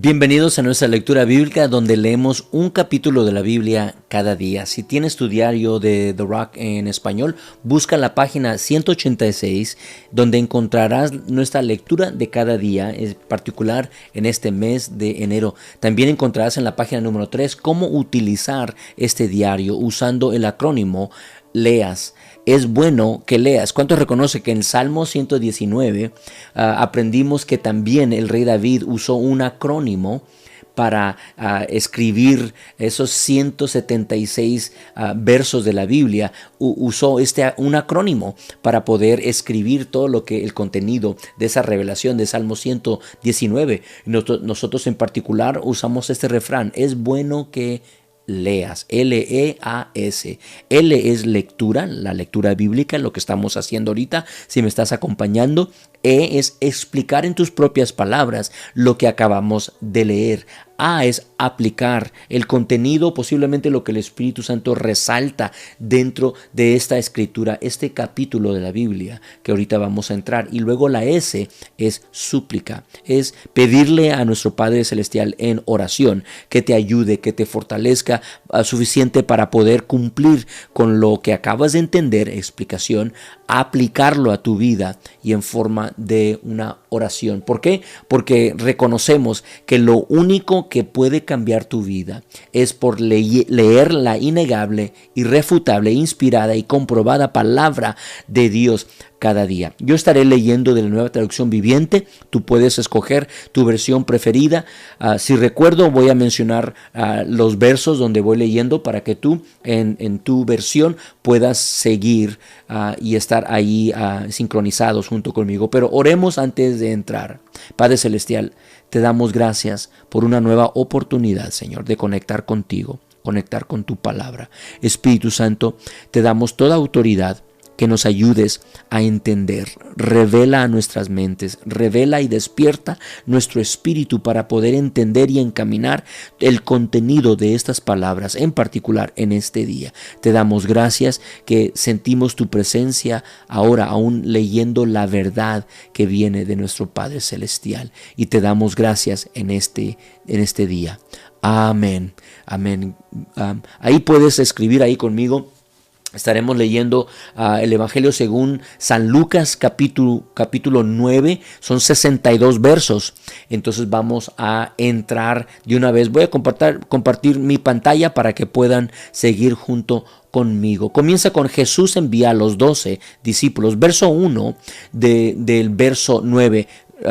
Bienvenidos a nuestra lectura bíblica donde leemos un capítulo de la Biblia cada día. Si tienes tu diario de The Rock en español, busca la página 186 donde encontrarás nuestra lectura de cada día, en particular en este mes de enero. También encontrarás en la página número 3 cómo utilizar este diario usando el acrónimo LEAS. Es bueno que leas. ¿Cuántos reconoce que en Salmo 119 aprendimos que también el rey David usó un acrónimo para escribir esos 176 versos de la Biblia? Usó un acrónimo para poder escribir todo lo que el contenido de esa revelación de Salmo 119. Nosotros en particular usamos este refrán: es bueno que leas, L-E-A-S. L es lectura, la lectura bíblica, lo que estamos haciendo ahorita, si me estás acompañando. E es explicar en tus propias palabras lo que acabamos de leer. A es aplicar el contenido, posiblemente lo que el Espíritu Santo resalta dentro de esta escritura, este capítulo de la Biblia que ahorita vamos a entrar. Y luego la S es súplica, es pedirle a nuestro Padre Celestial en oración que te ayude, que te fortalezca suficiente para poder cumplir con lo que acabas de entender, explicación, aplicarlo a tu vida y en forma de una oración. ¿Por qué? Porque reconocemos que lo único que puede cambiar tu vida es por leer la innegable, irrefutable, inspirada y comprobada palabra de Dios cada día. Yo estaré leyendo de la Nueva Traducción Viviente. Tú puedes escoger tu versión preferida. Si recuerdo, voy a mencionar los versos donde voy leyendo para que tú en tu versión puedas seguir y estar ahí sincronizados junto conmigo. Pero oremos antes de entrar. Padre Celestial, te damos gracias por una nueva oportunidad, Señor, de conectar contigo, conectar con tu palabra. Espíritu Santo, te damos toda autoridad, que nos ayudes a entender. Revela a nuestras mentes, revela y despierta nuestro espíritu para poder entender y encaminar el contenido de estas palabras, en particular en este día. Te damos gracias que sentimos tu presencia ahora, aún leyendo la verdad que viene de nuestro Padre Celestial. Y te damos gracias en este día. Amén. Amén. Ahí puedes escribir ahí conmigo. Estaremos leyendo el Evangelio según San Lucas capítulo 9, son 62 versos. Entonces vamos a entrar de una vez. Voy a compartir mi pantalla para que puedan seguir junto conmigo. Comienza con: Jesús envía a los 12 discípulos. Verso 1 del verso 9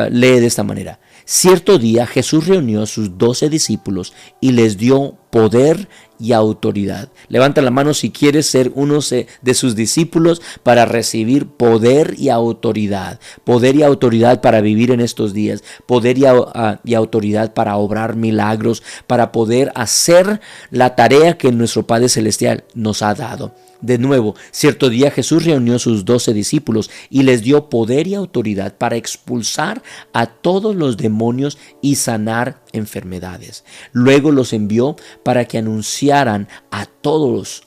lee de esta manera: Cierto día Jesús reunió a sus 12 discípulos y les dio poder y autoridad. Levanta la mano si quieres ser uno de sus discípulos para recibir poder y autoridad. Poder y autoridad para vivir en estos días. Poder y autoridad para obrar milagros, para poder hacer la tarea que nuestro Padre Celestial nos ha dado. De nuevo, cierto día Jesús reunió a sus 12 discípulos y les dio poder y autoridad para expulsar a todos los demonios y sanar enfermedades. Luego los envió para que anunciaran a todos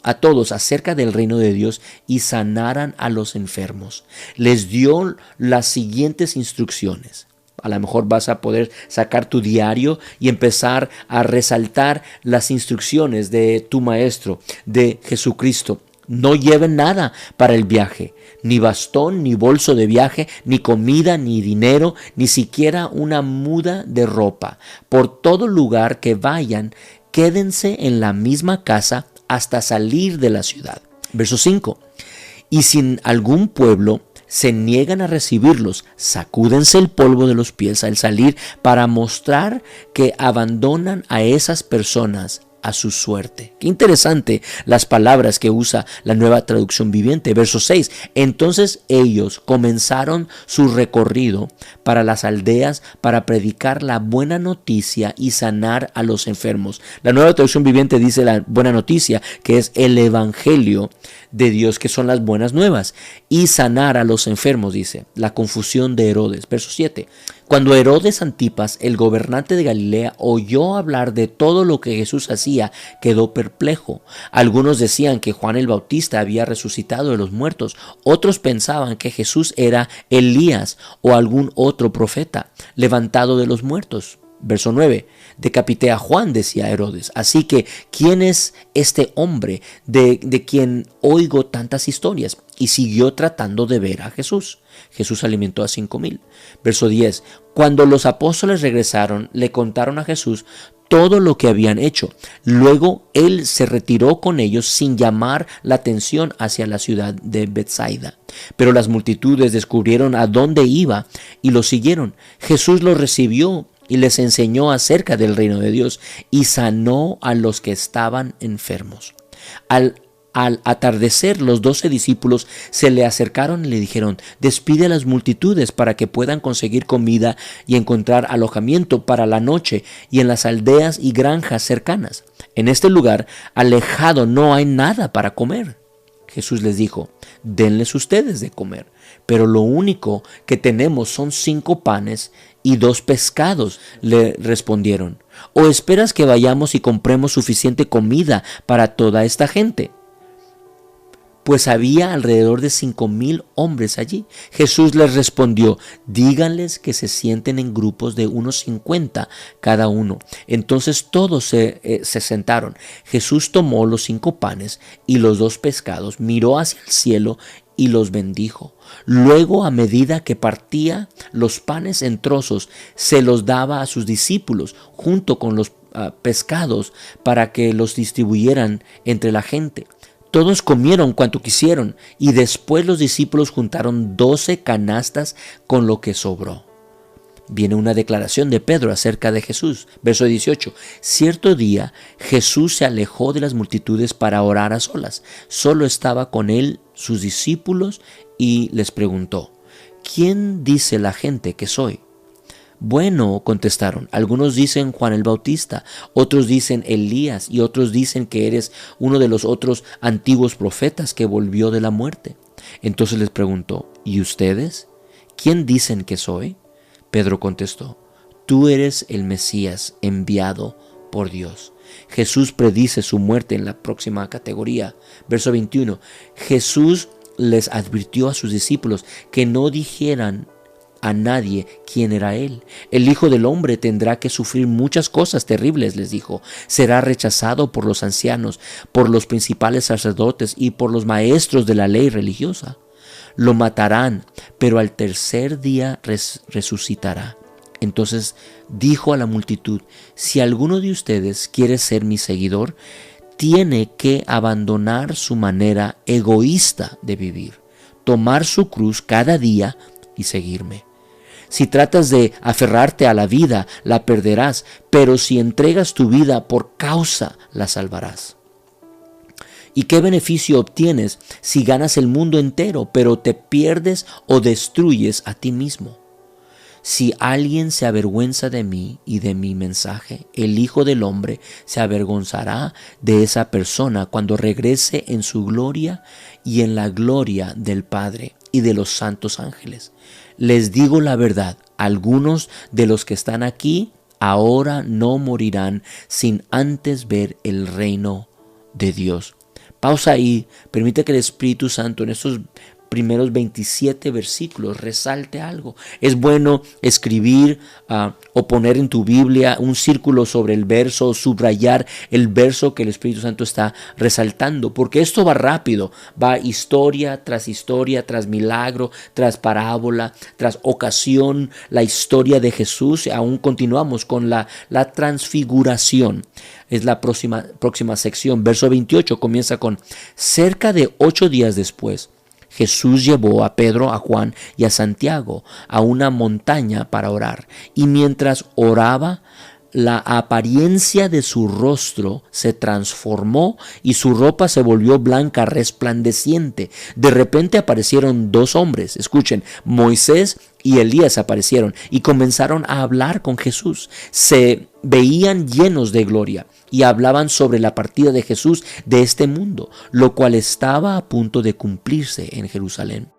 acerca del reino de Dios y sanaran a los enfermos. Les dio las siguientes instrucciones. A lo mejor vas a poder sacar tu diario y empezar a resaltar las instrucciones de tu Maestro, de Jesucristo. No lleven nada para el viaje, ni bastón, ni bolso de viaje, ni comida, ni dinero, ni siquiera una muda de ropa. Por todo lugar que vayan, quédense en la misma casa hasta salir de la ciudad. Verso 5. Y si algún pueblo se niegan a recibirlos, sacúdense el polvo de los pies al salir para mostrar que abandonan a esas personas a su suerte. Qué interesante las palabras que usa la Nueva Traducción Viviente. Verso 6. Entonces ellos comenzaron su recorrido para las aldeas para predicar la buena noticia y sanar a los enfermos. La Nueva Traducción Viviente dice la buena noticia, que es el Evangelio de Dios, que son las buenas nuevas, y sanar a los enfermos, dice la confusión de Herodes. Verso 7. Cuando Herodes Antipas, el gobernante de Galilea, oyó hablar de todo lo que Jesús hacía, quedó perplejo. Algunos decían que Juan el Bautista había resucitado de los muertos. Otros pensaban que Jesús era Elías o algún otro profeta levantado de los muertos. Verso 9. Decapité a Juan, decía Herodes. Así que, ¿quién es este hombre de quien oigo tantas historias? Y siguió tratando de ver a Jesús. Jesús alimentó a 5,000. Verso 10. Cuando los apóstoles regresaron, le contaron a Jesús todo lo que habían hecho. Luego él se retiró con ellos sin llamar la atención hacia la ciudad de Betsaida. Pero las multitudes descubrieron a dónde iba y lo siguieron. Jesús los recibió y les enseñó acerca del reino de Dios y sanó a los que estaban enfermos. Al atardecer, los 12 discípulos se le acercaron y le dijeron: despide a las multitudes para que puedan conseguir comida y encontrar alojamiento para la noche y en las aldeas y granjas cercanas. En este lugar alejado no hay nada para comer. Jesús les dijo: denles ustedes de comer. Pero lo único que tenemos son 5 panes y 2 pescados, le respondieron. ¿O esperas que vayamos y compremos suficiente comida para toda esta gente? Pues había alrededor de 5,000 hombres allí. Jesús les respondió: díganles que se sienten en grupos de unos 50 cada uno. Entonces todos se sentaron. Jesús tomó los 5 panes y los 2 pescados, miró hacia el cielo y los bendijo. Luego, a medida que partía los panes en trozos, se los daba a sus discípulos junto con los pescados para que los distribuyeran entre la gente. Todos comieron cuanto quisieron y después los discípulos juntaron 12 canastas con lo que sobró. Viene una declaración de Pedro acerca de Jesús. Verso 18. Cierto día Jesús se alejó de las multitudes para orar a solas. Solo estaba con él sus discípulos y les preguntó: ¿quién dice la gente que soy? Bueno, contestaron, algunos dicen Juan el Bautista, otros dicen Elías y otros dicen que eres uno de los otros antiguos profetas que volvió de la muerte. Entonces les preguntó: ¿y ustedes? ¿Quién dicen que soy? Pedro contestó: tú eres el Mesías enviado por Dios. Jesús predice su muerte en la próxima categoría. Verso 21. Jesús les advirtió a sus discípulos que no dijeran a nadie quién era él. El Hijo del Hombre tendrá que sufrir muchas cosas terribles, les dijo. Será rechazado por los ancianos, por los principales sacerdotes y por los maestros de la ley religiosa. Lo matarán, pero al tercer día resucitará. Entonces dijo a la multitud: si alguno de ustedes quiere ser mi seguidor, tiene que abandonar su manera egoísta de vivir, tomar su cruz cada día y seguirme. Si tratas de aferrarte a la vida, la perderás, pero si entregas tu vida por causa, la salvarás. ¿Y qué beneficio obtienes si ganas el mundo entero, pero te pierdes o destruyes a ti mismo? Si alguien se avergüenza de mí y de mi mensaje, el Hijo del Hombre se avergonzará de esa persona cuando regrese en su gloria y en la gloria del Padre y de los santos ángeles. Les digo la verdad, algunos de los que están aquí ahora no morirán sin antes ver el reino de Dios. Pausa ahí, permite que el Espíritu Santo en estos primeros 27 versículos resalte algo. Es bueno escribir o poner en tu Biblia un círculo sobre el verso, o subrayar el verso que el Espíritu Santo está resaltando, porque esto va rápido, va historia, tras milagro, tras parábola, tras ocasión, la historia de Jesús. Aún continuamos con la transfiguración. Es la próxima sección. Verso 28 comienza con: cerca de 8 días después, Jesús llevó a Pedro, a Juan y a Santiago a una montaña para orar. Y mientras oraba, la apariencia de su rostro se transformó y su ropa se volvió blanca, resplandeciente. De repente aparecieron 2 hombres. Escuchen, Moisés y Elías aparecieron y comenzaron a hablar con Jesús. Se veían llenos de gloria y hablaban sobre la partida de Jesús de este mundo, lo cual estaba a punto de cumplirse en Jerusalén.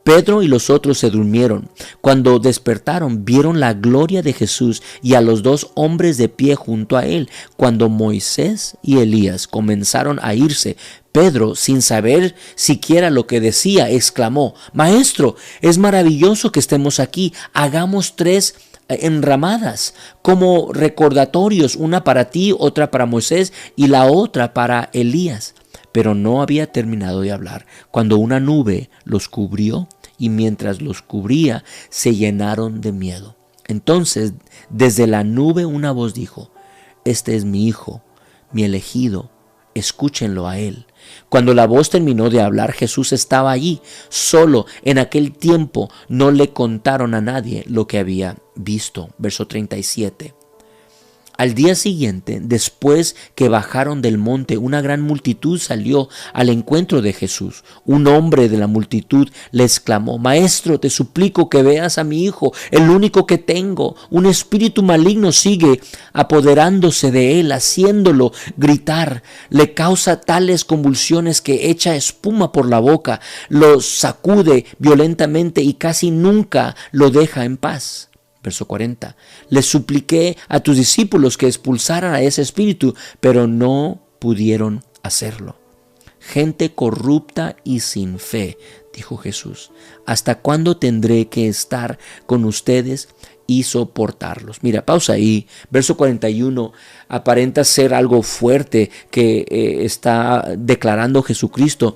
Pedro y los otros se durmieron. Cuando despertaron, vieron la gloria de Jesús y a los 2 hombres de pie junto a él. Cuando Moisés y Elías comenzaron a irse, Pedro, sin saber siquiera lo que decía, exclamó: Maestro, es maravilloso que estemos aquí. Hagamos 3 enramadas como recordatorios, una para ti, otra para Moisés y la otra para Elías. Pero no había terminado de hablar cuando una nube los cubrió, y mientras los cubría se llenaron de miedo. Entonces desde la nube una voz dijo: este es mi hijo, mi elegido, escúchenlo a él. Cuando la voz terminó de hablar, Jesús estaba allí, solo. En aquel tiempo no le contaron a nadie lo que había visto. Verso 37. Al día siguiente, después que bajaron del monte, una gran multitud salió al encuentro de Jesús. Un hombre de la multitud le exclamó: Maestro, te suplico que veas a mi hijo, el único que tengo. Un espíritu maligno sigue apoderándose de él, haciéndolo gritar. Le causa tales convulsiones que echa espuma por la boca, lo sacude violentamente y casi nunca lo deja en paz. Verso 40. Les supliqué a tus discípulos que expulsaran a ese espíritu, pero no pudieron hacerlo. Gente corrupta y sin fe, dijo Jesús, ¿hasta cuándo tendré que estar con ustedes y soportarlos? Mira, pausa ahí. Verso 41 aparenta ser algo fuerte que está declarando Jesucristo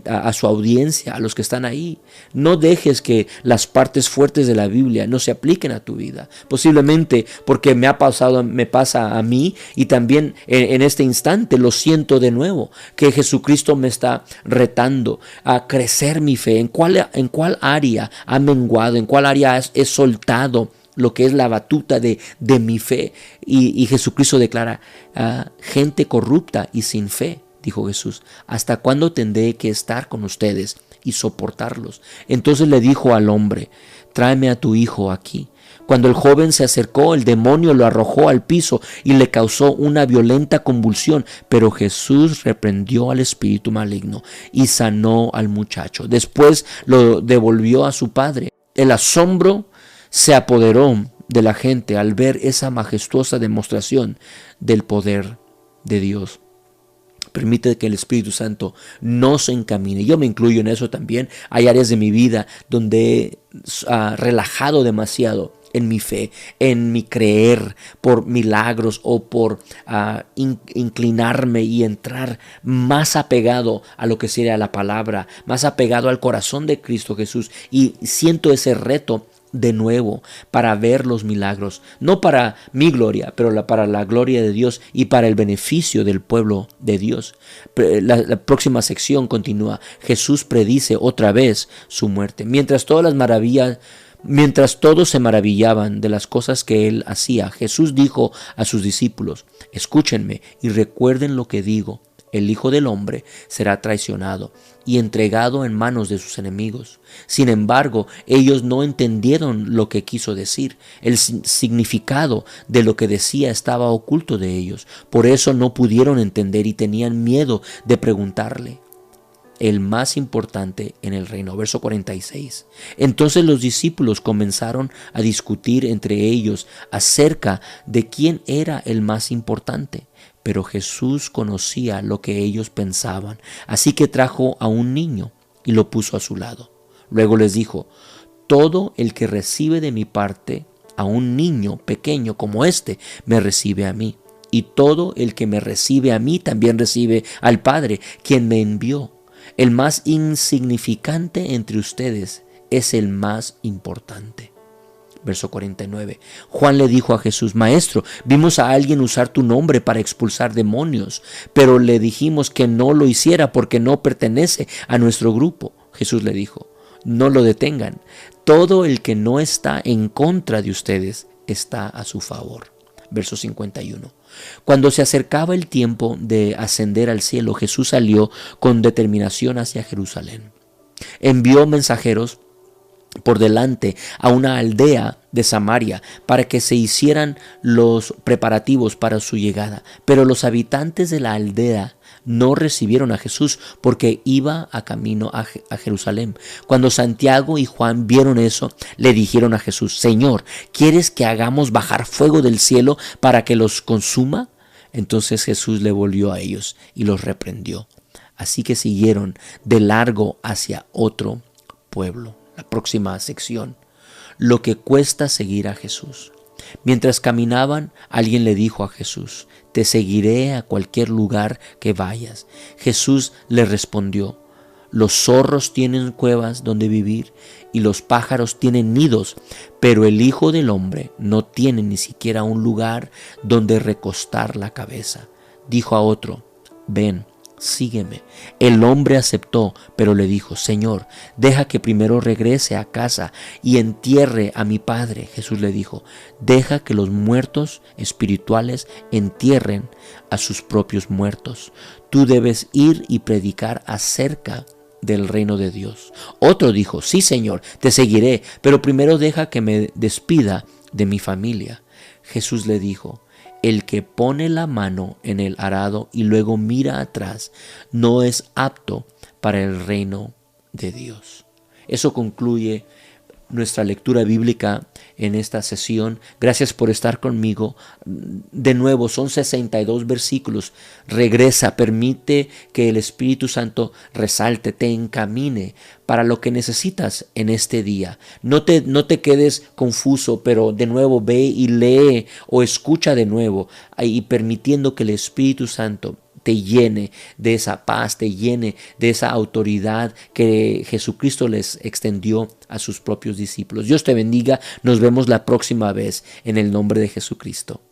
a su audiencia, a los que están ahí. No dejes que las partes fuertes de la Biblia no se apliquen a tu vida. Posiblemente porque me pasa a mí, y también en este instante lo siento de nuevo, que Jesucristo me está retando a crecer mi fe. ¿En cuál área ha menguado? ¿En cuál área he soltado lo que es la batuta de mi fe? Y Jesucristo declara: gente corrupta y sin fe, dijo Jesús, ¿hasta cuándo tendré que estar con ustedes y soportarlos? Entonces le dijo al hombre: tráeme a tu hijo aquí. Cuando el joven se acercó, el demonio lo arrojó al piso y le causó una violenta convulsión, pero Jesús reprendió al espíritu maligno y sanó al muchacho. Después lo devolvió a su padre. El asombro se apoderó de la gente al ver esa majestuosa demostración del poder de Dios. Permite que el Espíritu Santo nos encamine. Yo me incluyo en eso también. Hay áreas de mi vida donde he relajado demasiado en mi fe, en mi creer por milagros o por inclinarme y entrar más apegado a lo que sería la palabra, más apegado al corazón de Cristo Jesús, y siento ese reto de nuevo para ver los milagros, no para mi gloria, pero para la gloria de Dios y para el beneficio del pueblo de Dios. La próxima sección continúa: Jesús predice otra vez su muerte. Mientras todos se maravillaban de las cosas que él hacía, Jesús dijo a sus discípulos: escúchenme y recuerden lo que digo. El Hijo del Hombre será traicionado y entregado en manos de sus enemigos. Sin embargo, ellos no entendieron lo que quiso decir. El significado de lo que decía estaba oculto de ellos. Por eso no pudieron entender y tenían miedo de preguntarle. El más importante en el reino. Verso 46. Entonces los discípulos comenzaron a discutir entre ellos acerca de quién era el más importante. Pero Jesús conocía lo que ellos pensaban, así que trajo a un niño y lo puso a su lado. Luego les dijo: todo el que recibe de mi parte a un niño pequeño como este, me recibe a mí. Y todo el que me recibe a mí, también recibe al Padre, quien me envió. El más insignificante entre ustedes es el más importante. Verso 49. Juan le dijo a Jesús: Maestro, vimos a alguien usar tu nombre para expulsar demonios, pero le dijimos que no lo hiciera porque no pertenece a nuestro grupo. Jesús le dijo: no lo detengan. Todo el que no está en contra de ustedes está a su favor. Verso 51. Cuando se acercaba el tiempo de ascender al cielo, Jesús salió con determinación hacia Jerusalén. Envió mensajeros por delante a una aldea de Samaria para que se hicieran los preparativos para su llegada. Pero los habitantes de la aldea no recibieron a Jesús porque iba a camino a Jerusalén. Cuando Santiago y Juan vieron eso, le dijeron a Jesús: Señor, ¿quieres que hagamos bajar fuego del cielo para que los consuma? Entonces Jesús le volvió a ellos y los reprendió. Así que siguieron de largo hacia otro pueblo. La próxima sección. lo que cuesta seguir a Jesús. Mientras caminaban, alguien le dijo a Jesús: te seguiré a cualquier lugar que vayas. Jesús le respondió: los zorros tienen cuevas donde vivir y los pájaros tienen nidos, pero el Hijo del Hombre no tiene ni siquiera un lugar donde recostar la cabeza. Dijo a otro: ven, sígueme. El hombre aceptó, pero le dijo: Señor, deja que primero regrese a casa y entierre a mi padre. Jesús le dijo: deja que los muertos espirituales entierren a sus propios muertos. Tú debes ir y predicar acerca del reino de Dios. Otro dijo: sí, Señor, te seguiré, pero primero deja que me despida de mi familia. Jesús le dijo: el que pone la mano en el arado y luego mira atrás no es apto para el reino de Dios. Eso concluye nuestra lectura bíblica en esta sesión. Gracias por estar conmigo. De nuevo, son 62 versículos. Regresa, permite que el Espíritu Santo resalte, te encamine para lo que necesitas en este día. No te quedes confuso, pero de nuevo ve y lee o escucha de nuevo, y permitiendo que el Espíritu Santo te llene de esa paz, te llene de esa autoridad que Jesucristo les extendió a sus propios discípulos. Dios te bendiga. Nos vemos la próxima vez en el nombre de Jesucristo.